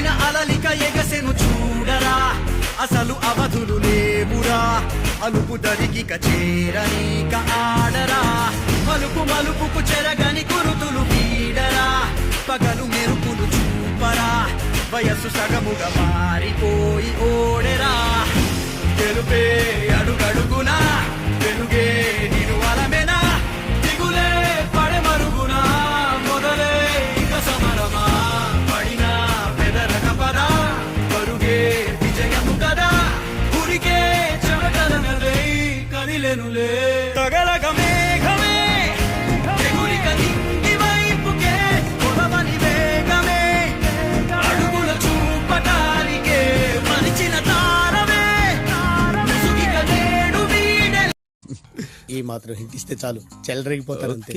పైన అలలిక ఎగసెను చూడరా అసలు అవధులు లేవురా అలుపు దరిగిక చేరనీక ఆడరా మలుపు మలుపుకు చెరగని గురుతులు వీడరా పగలు మెరుపులు చూపరా వయస్సు సగముగా మారిపోయి ఓడెరా తెలుపే అడుగడుగునా వెలుగే నిను అలమెనా దిగులే పడె మరుగునా మొదలే ఇక సమరమా పడినా పెదరక పదా పరుగే విజయము కదా ఉరికే చెమటలనలే కదిలెనులే తగలగ మేఘమే ఎగురిక నింగి వైపుకే కొలవని వేగమే అడుగుల చూపటానికే మరిచిన తారమే ముసుగిక నేడు వీడె ఈ మాత్రం హిట్ ఇస్తే చాలు చెలరేగిపోతారు అంతే.